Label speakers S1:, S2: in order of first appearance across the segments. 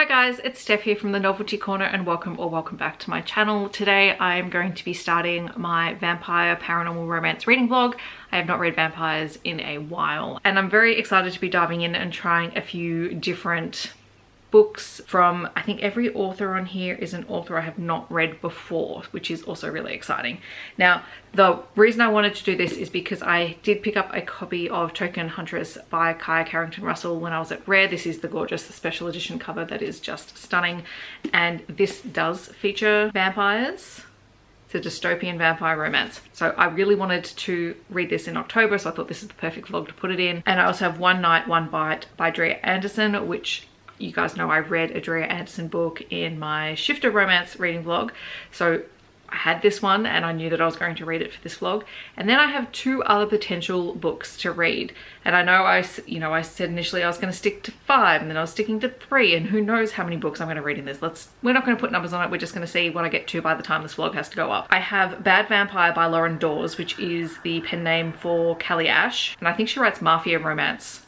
S1: Hi guys, it's Steph here from the Novelty Corner and welcome back to my channel. Today I'm going to be starting my vampire paranormal romance reading vlog. I have not read vampires in a while and I'm very excited to be diving in and trying a few different books from, I think every author on here is an author I have not read before, which is also really exciting. Now, the reason I wanted to do this is because I did pick up a copy of Token Huntress by Carrington-Russell when I was at Rare. This is the gorgeous special edition cover that is just stunning, and this does feature vampires. It's a dystopian vampire romance. So I really wanted to read this in October, so I thought this is the perfect vlog to put it in. And I also have One Night, One Bite by Dria Andersen, which you guys know I read a Dria Andersen book in my Shifter romance reading vlog. So I had this one and I knew that I was going to read it for this vlog. And then I have two other potential books to read. And I know I said initially I was going to stick to 5 and then I was sticking to 3, and who knows how many books I'm going to read in this. We're not going to put numbers on it. We're just going to see what I get to by the time this vlog has to go up. I have Bad Vampire by Dawes, which is the pen name for Callie Ash. And I think she writes mafia romance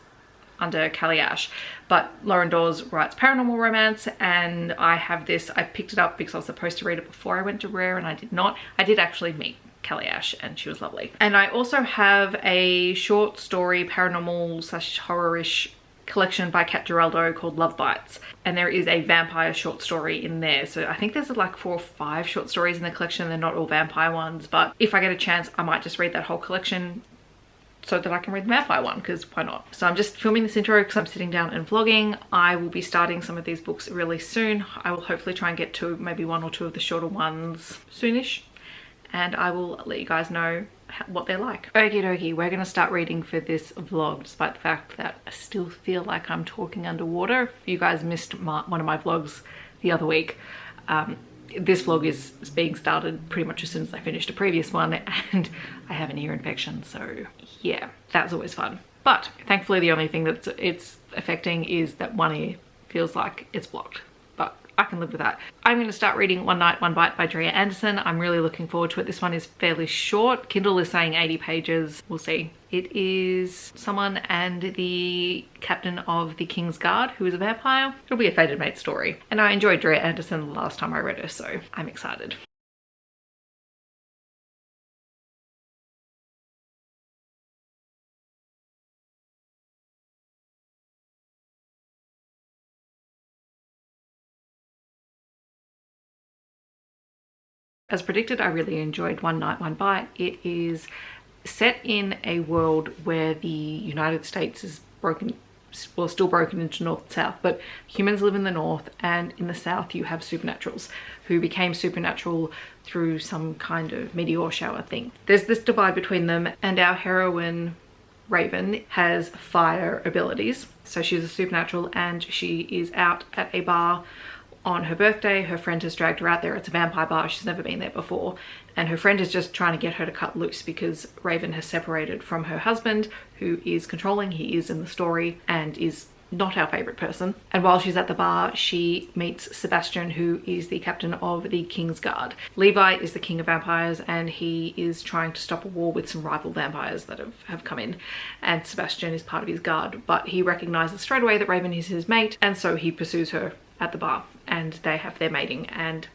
S1: under Callie Ash, but Dawes writes paranormal romance, and I have this. I picked it up because I was supposed to read it before I went to Rare and I did not. I did actually meet Callie Ash and she was lovely. And I also have a short story paranormal / horror-ish collection by Giraldo called Love Bites, and there is a vampire short story in there. So I think there's like 4 or 5 short stories in the collection. They're not all vampire ones, but if I get a chance I might just read that whole collection so that I can read the vampire one, because why not? So I'm just filming this intro because I'm sitting down and vlogging. I will be starting some of these books really soon. I will hopefully try and get to maybe 1 or 2 of the shorter ones soonish, and I will let you guys know what they're like. Okie dokie, we're gonna start reading for this vlog, despite the fact that I still feel like I'm talking underwater. If you guys missed one of my vlogs the other week, this vlog is being started pretty much as soon as I finished a previous one, and I have an ear infection, so yeah, that was always fun. But thankfully the only thing that it's affecting is that one ear feels like it's blocked, but I can live with that. I'm going to start reading One Night, One Bite by Dria Andersen. I'm really looking forward to it. This one is fairly short. Kindle is saying 80 pages. We'll see. It is someone and the captain of the King's Guard who is a vampire. It'll be a fated mate story. And I enjoyed Dria Andersen the last time I read her, so I'm excited. As predicted, I really enjoyed One Night, One Bite. It is set in a world where the United States is broken, well, still broken into north and south, but humans live in the north, and in the south you have supernaturals who became supernatural through some kind of meteor shower thing. There's this divide between them, and our heroine Raven has fire abilities. So she's a supernatural and she is out at a bar on her birthday. Her friend has dragged her out there. It's a vampire bar. She's never been there before. And her friend is just trying to get her to cut loose because Raven has separated from her husband, who is controlling. He is in the story and is not our favorite person. And while she's at the bar, she meets Sebastian, who is the captain of the King's Guard. Levi is the king of vampires and he is trying to stop a war with some rival vampires that have come in. And Sebastian is part of his guard, but he recognizes straight away that Raven is his mate, and so he pursues her at the bar and they have their mating, and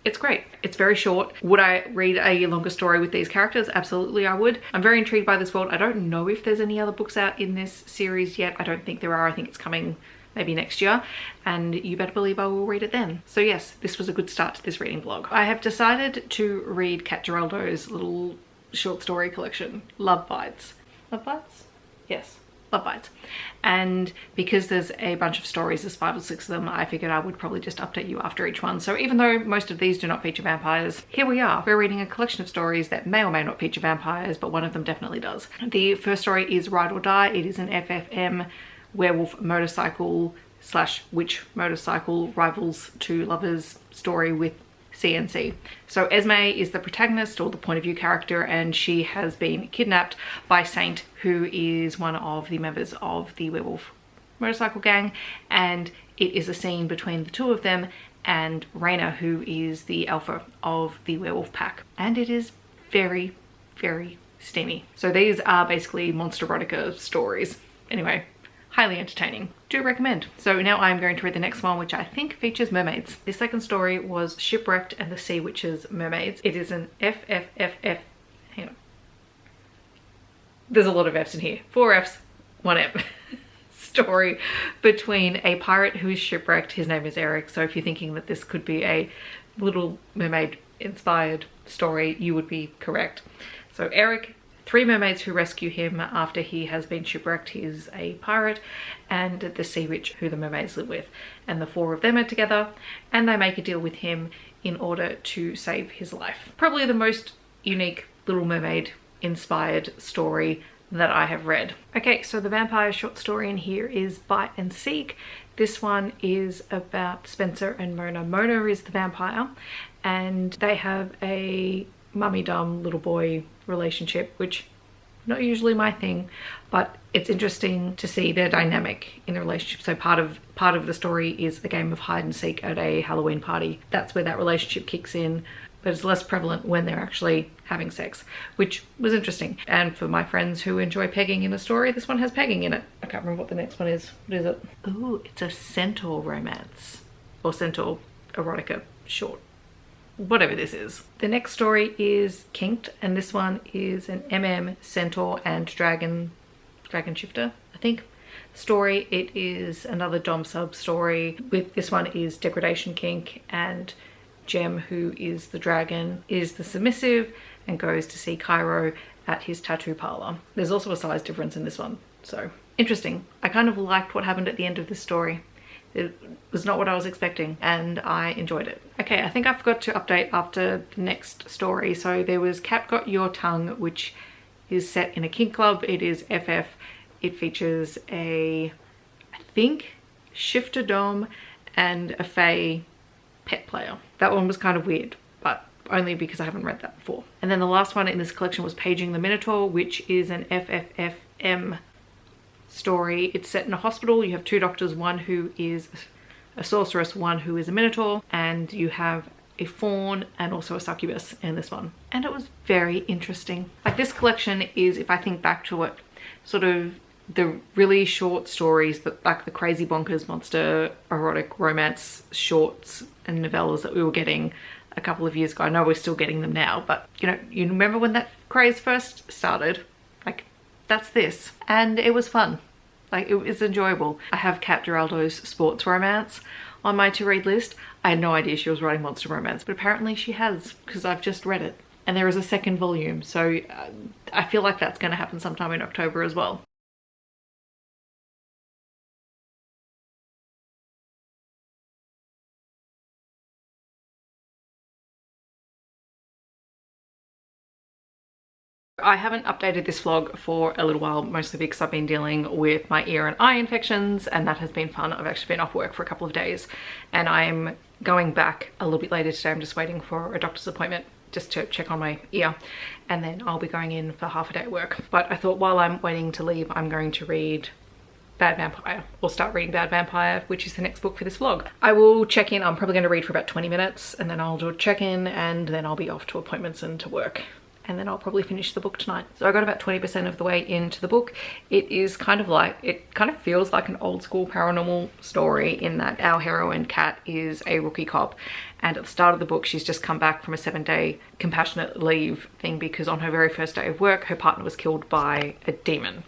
S1: it's great. It's very short. Would I read a longer story with these characters? Absolutely I would. I'm very intrigued by this world. I don't know if there's any other books out in this series yet. I don't think there are. I think it's coming maybe next year, and you better believe I will read it then. So yes, this was a good start to this reading vlog. I have decided to read Giraldo's little short story collection, Love Bites. Love Bites? Yes. Love Bites. And because there's a bunch of stories, there's 5 or 6 of them, I figured I would probably just update you after each one. So even though most of these do not feature vampires, here we are. We're reading a collection of stories that may or may not feature vampires, but one of them definitely does. The first story is Ride or Die. It is an FFM werewolf motorcycle / witch motorcycle rivals to lovers story with CNC. So Esme is the protagonist, or the point of view character, and she has been kidnapped by Saint, who is one of the members of the werewolf motorcycle gang, and it is a scene between the two of them and Raina, who is the alpha of the werewolf pack, and it is very, very steamy. So these are basically monster erotica stories. Anyway, highly entertaining. Do recommend. So now I'm going to read the next one, which I think features mermaids. The second story was Shipwrecked and the Sea Witch's Mermaids. It is an FFFF. Hang on. There's a lot of F's in here. 4 F's, 1 F. Story between a pirate who is shipwrecked. His name is Eric. So if you're thinking that this could be a Little Mermaid inspired story, you would be correct. So Eric, 3 mermaids who rescue him after he has been shipwrecked. He is a pirate, and the sea witch who the mermaids live with. And the 4 of them are together and they make a deal with him in order to save his life. Probably the most unique Little Mermaid inspired story that I have read. Okay, so the vampire short story in here is Bite and Seek. This one is about Spencer and Mona. Mona is the vampire and they have a mummy-dumb little boy relationship, which not usually my thing, but it's interesting to see their dynamic in the relationship. So part of the story is a game of hide and seek at a Halloween party. That's where that relationship kicks in, but it's less prevalent when they're actually having sex, which was interesting. And for my friends who enjoy pegging in a story, this one has pegging in it. I can't remember what the next one is. What is it? Ooh, it's a centaur romance or centaur erotica short. Whatever this is. The next story is Kinked, and this one is an centaur and dragon shifter, I think, story. It is another dom sub story. With this one is degradation kink, and Jem, who is the dragon, is the submissive and goes to see Cairo at his tattoo parlor. There's also a size difference in this one, so interesting. I kind of liked what happened at the end of this story. It was not what I was expecting and I enjoyed it. Okay, I think I forgot to update after the next story. So there was Cat Got Your Tongue, which is set in a kink club. It is FF. It features I think, shifter dom and a fae pet player. That one was kind of weird, but only because I haven't read that before. And then the last one in this collection was Paging the Minotaur, which is an FFFM story. It's set in a hospital. You have 2 doctors, one who is a sorceress, one who is a minotaur, and you have a faun and also a succubus in this one. And it was very interesting. Like, this collection is, if I think back to it, sort of the really short stories that, like the crazy bonkers monster erotic romance shorts and novellas that we were getting a couple of years ago. I know we're still getting them now, but you know, you remember when that craze first started? Like, that's this. And it was fun. Like, it was enjoyable. I have Kat Giraldo's sports romance on my to read list. I had no idea she was writing monster romance, but apparently she has, because I've just read it. And there is a 2nd volume, so I feel like that's going to happen sometime in October as well. I haven't updated this vlog for a little while, mostly because I've been dealing with my ear and eye infections, and that has been fun. I've actually been off work for a couple of days and I'm going back a little bit later today. I'm just waiting for a doctor's appointment just to check on my ear, and then I'll be going in for half a day at work. But I thought while I'm waiting to leave, I'm going to read Bad Vampire, or start reading Bad Vampire, which is the next book for this vlog. I will check in. I'm probably going to read for about 20 minutes and then I'll do a check-in, and then I'll be off to appointments and to work. And then I'll probably finish the book tonight. So I got about 20% of the way into the book. It is kind of like, it kind of feels like an old school paranormal story in that our heroine Kat is a rookie cop, and at the start of the book she's just come back from a 7-day compassionate leave thing because on her very first day of work her partner was killed by a demon.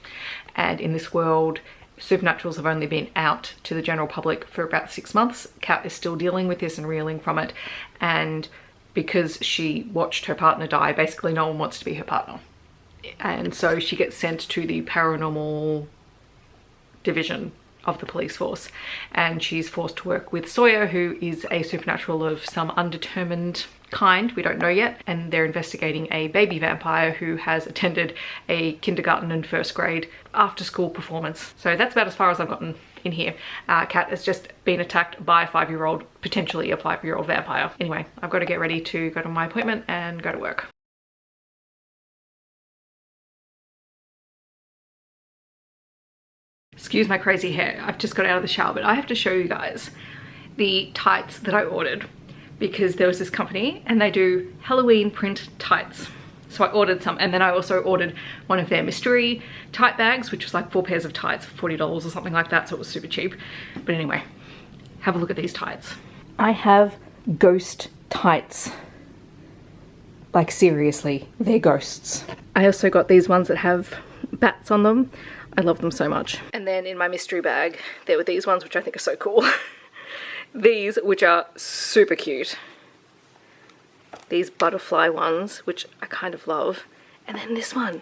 S1: And in this world, supernaturals have only been out to the general public for about 6 months. Kat is still dealing with this and reeling from it, and because she watched her partner die, basically no one wants to be her partner. And so she gets sent to the paranormal division of the police force, and she's forced to work with Sawyer, who is a supernatural of some undetermined kind, we don't know yet, and they're investigating a baby vampire who has attended a kindergarten and 1st grade after school performance. So that's about as far as I've gotten in here. Kat has just been attacked by a 5-year-old, potentially a 5-year-old vampire. Anyway, I've got to get ready to go to my appointment and go to work. Excuse my crazy hair, I've just got out of the shower, but I have to show you guys the tights that I ordered, because there was this company and they do Halloween print tights. So I ordered some, and then I also ordered one of their mystery tight bags, which was like 4 pairs of tights for $40 or something like that, so it was super cheap. But anyway, have a look at these tights. I have ghost tights. Like seriously, they're ghosts. I also got these ones that have bats on them. I love them so much. And then in my mystery bag, there were these ones, which I think are so cool. These, which are super cute. These butterfly ones, which I kind of love. And then this one.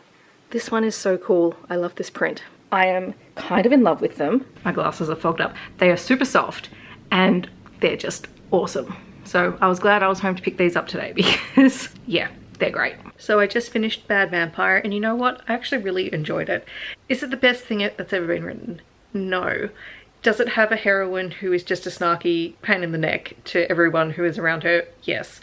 S1: This one is so cool. I love this print. I am kind of in love with them. My glasses are fogged up. They are super soft and they're just awesome. So I was glad I was home to pick these up today because yeah, they're great. So I just finished Bad Vampire, and you know what? I actually really enjoyed it. Is it the best thing that's ever been written? No. Does it have a heroine who is just a snarky pain in the neck to everyone who is around her? Yes.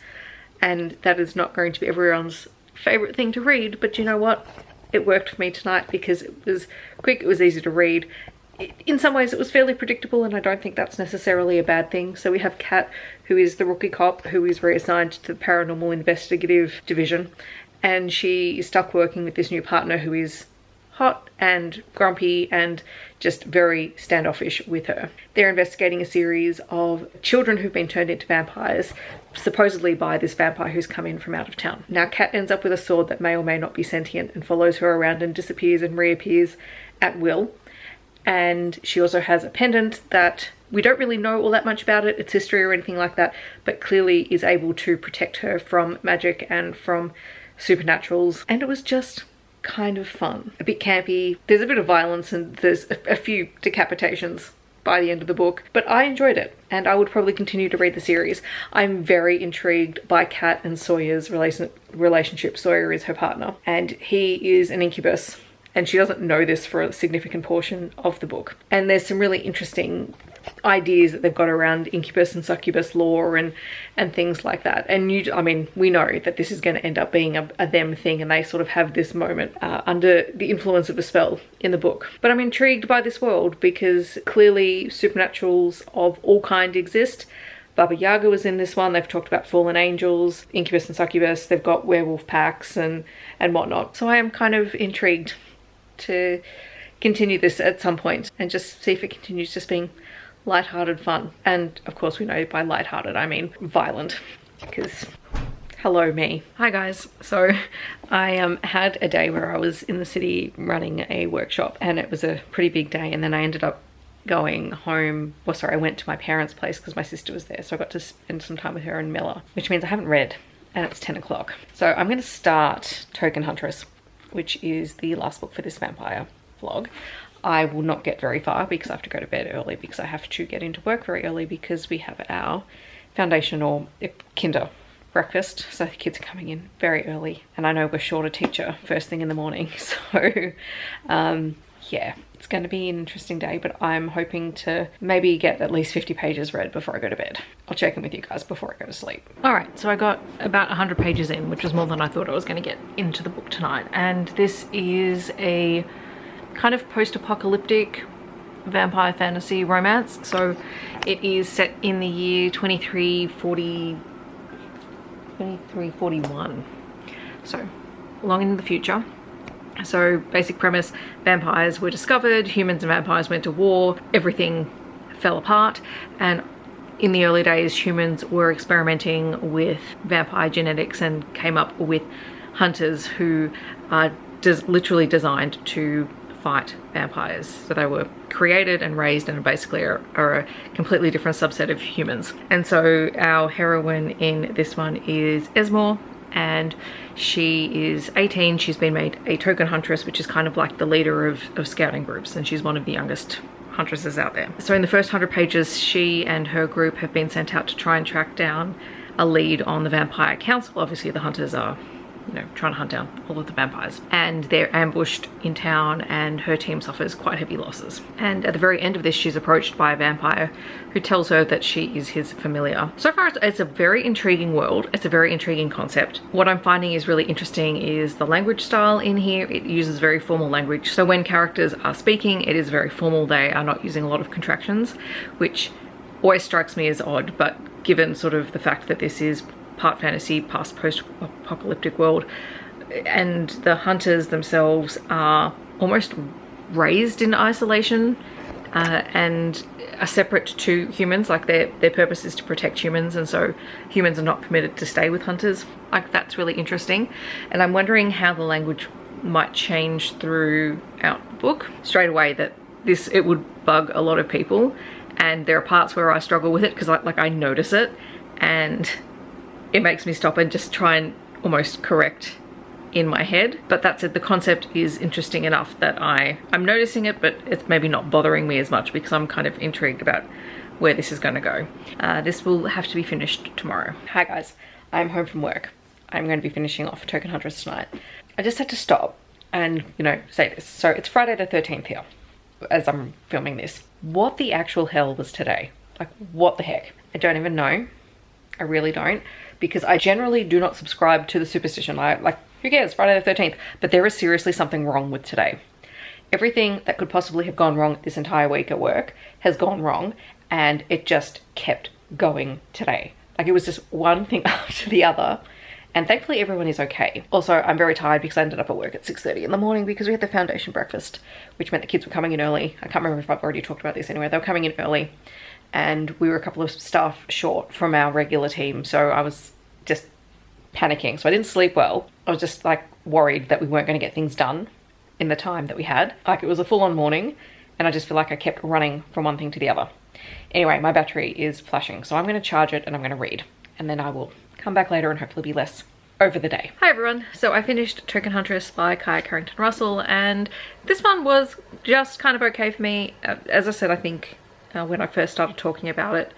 S1: And that is not going to be everyone's favorite thing to read, but you know what? It worked for me tonight because it was quick, it was easy to read. In some ways it was fairly predictable, and I don't think that's necessarily a bad thing. So we have Kat, who is the rookie cop who is reassigned to the paranormal investigative division, and she is stuck working with this new partner who is hot and grumpy and just very standoffish with her. They're investigating a series of children who've been turned into vampires, supposedly by this vampire who's come in from out of town. Now Kat ends up with a sword that may or may not be sentient and follows her around and disappears and reappears at will. And she also has a pendant that we don't really know all that much about its history or anything like that, but clearly is able to protect her from magic and from supernaturals. And it was just kind of fun. A bit campy. There's a bit of violence and there's a few decapitations by the end of the book, but I enjoyed it and I would probably continue to read the series. I'm very intrigued by Kat and Sawyer's relationship. Sawyer is her partner and he is an incubus, and she doesn't know this for a significant portion of the book. And there's some really interesting ideas that they've got around incubus and succubus lore and things like that. And I mean, we know that this is going to end up being a them thing, and they sort of have this moment under the influence of a spell in the book. But I'm intrigued by this world because clearly supernaturals of all kind exist. Baba Yaga was in this one. They've talked about fallen angels, incubus and succubus. They've got werewolf packs and whatnot. So I am kind of intrigued to continue this at some point and just see if it continues just being light-hearted fun. And of course we know by light-hearted I mean violent, because hello me. Hi guys. So I had a day where I was in the city running a workshop, and it was a pretty big day, and then I ended up going home. Well, sorry, I went to my parents' place because my sister was there, so I got to spend some time with her and Miller, which means I haven't read, and it's 10 o'clock. So I'm going to start Token Huntress, which is the last book for this vampire vlog. I will not get very far because I have to go to bed early because I have to get into work very early because we have our foundation or kinder breakfast. So the kids are coming in very early, and I know we're short a teacher first thing in the morning. So yeah, it's going to be an interesting day, but I'm hoping to maybe get at least 50 pages read before I go to bed. I'll check in with you guys before I go to sleep. All right, so I got about 100 pages in, which was more than I thought I was going to get into the book tonight. And this is a kind of post-apocalyptic vampire fantasy romance. So it is set in the year 2341. So long in the future. So basic premise, vampires were discovered, humans and vampires went to war, everything fell apart, and in the early days humans were experimenting with vampire genetics and came up with hunters who are literally designed to fight vampires. So they were created and raised and basically are a completely different subset of humans. And so our heroine in this one is Esmore, and she is 18. She's been made a token huntress, which is kind of like the leader of scouting groups, and she's one of the youngest huntresses out there. So in the first 100 pages, she and her group have been sent out to try and track down a lead on the vampire council. Obviously the hunters are, you know, trying to hunt down all of the vampires, and they're ambushed in town, and her team suffers quite heavy losses. And at the very end of this, she's approached by a vampire who tells her that she is his familiar. So far it's a very intriguing world. It's a very intriguing concept. What I'm finding is really interesting is the language style in here. It uses very formal language. So when characters are speaking, it is very formal. They are not using a lot of contractions, which always strikes me as odd, but given sort of the fact that this is part fantasy, post-apocalyptic world, and the hunters themselves are almost raised in isolation and are separate to humans. Like their purpose is to protect humans, and so humans are not permitted to stay with hunters. Like, that's really interesting, and I'm wondering how the language might change throughout the book. Straight away that it would bug a lot of people, and there are parts where I struggle with it because I notice it and it makes me stop and just try and almost correct in my head. But that said, the concept is interesting enough that I'm noticing it, but it's maybe not bothering me as much because I'm kind of intrigued about where this is going to go. This will have to be finished tomorrow. Hi guys, I'm home from work. I'm going to be finishing off Token Huntress tonight. I just had to stop and, you know, say this. So it's Friday the 13th here as I'm filming this. What the actual hell was today? Like, what the heck? I don't even know. I really don't, because I generally do not subscribe to the superstition. Who cares, Friday the 13th? But there is seriously something wrong with today. Everything that could possibly have gone wrong this entire week at work has gone wrong, and it just kept going today. Like, it was just one thing after the other, and thankfully everyone is okay. Also, I'm very tired because I ended up at work at 6:30 in the morning because we had the foundation breakfast, which meant the kids were coming in early. I can't remember if I've already talked about this anyway. They were coming in early, and we were a couple of staff short from our regular team, so I was just panicking. So I didn't sleep well. I was just like worried that we weren't going to get things done in the time that we had. Like, it was a full-on morning, and I just feel like I kept running from one thing to the other. Anyway, my battery is flashing, so I'm going to charge it and I'm going to read, and then I will come back later and hopefully be less over the day. Hi everyone. So I finished Token Huntress by Carrington-Russell, and this one was just kind of okay for me. As I said, I think when I first started talking about it,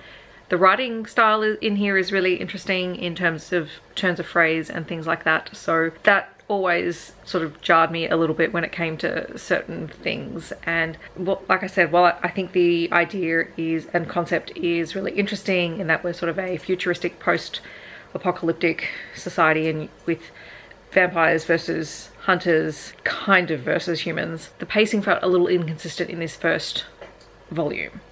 S1: the writing style in here is really interesting in terms of turns of phrase and things like that. So that always sort of jarred me a little bit when it came to certain things. And like I said, while I think the idea and concept is really interesting in that we're sort of a futuristic post-apocalyptic society, and with vampires versus hunters kind of versus humans, the pacing felt a little inconsistent in this first volume.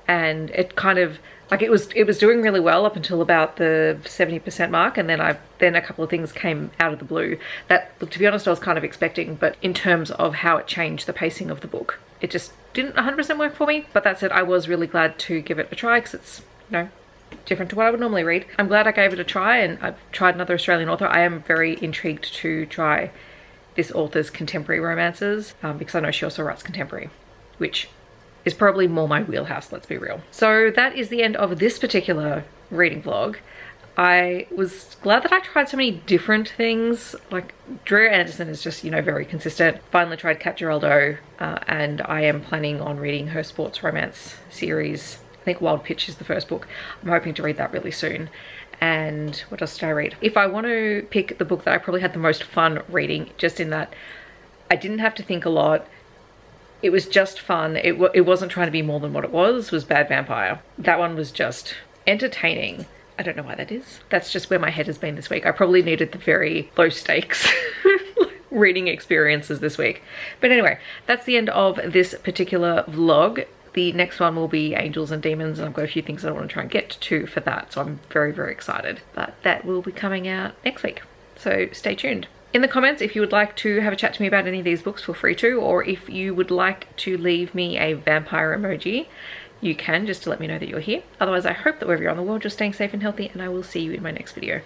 S1: And it kind of, like, it was doing really well up until about the 70% mark, and then a couple of things came out of the blue that, look, to be honest, I was kind of expecting, but in terms of how it changed the pacing of the book, it just didn't 100% work for me. But that said, I was really glad to give it a try because it's, you know, different to what I would normally read. I'm glad I gave it a try, and I've tried another Australian author. I am very intrigued to try this author's contemporary romances because I know she also writes contemporary, which is probably more my wheelhouse, let's be real. So that is the end of this particular reading vlog. I was glad that I tried so many different things. Like, Dria Andersen is just, you know, very consistent. Finally tried Giraldo, and I am planning on reading her sports romance series. I think Wild Pitch is the first book. I'm hoping to read that really soon. And what else did I read? If I want to pick the book that I probably had the most fun reading, just in that I didn't have to think a lot, it was just fun. It wasn't trying to be more than what it was Bad Vampire. That one was just entertaining. I don't know why that is. That's just where my head has been this week. I probably needed the very low stakes reading experiences this week. But anyway, that's the end of this particular vlog. The next one will be Angels and Demons, and I've got a few things I want to try and get to for that, so I'm very, very excited. But that will be coming out next week, so stay tuned. In the comments, if you would like to have a chat to me about any of these books, feel free to, or if you would like to leave me a vampire emoji, you can, just to let me know that you're here. Otherwise, I hope that wherever you're on the world, you're staying safe and healthy, and I will see you in my next video.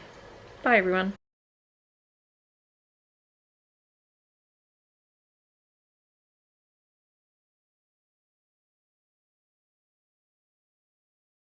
S1: Bye everyone.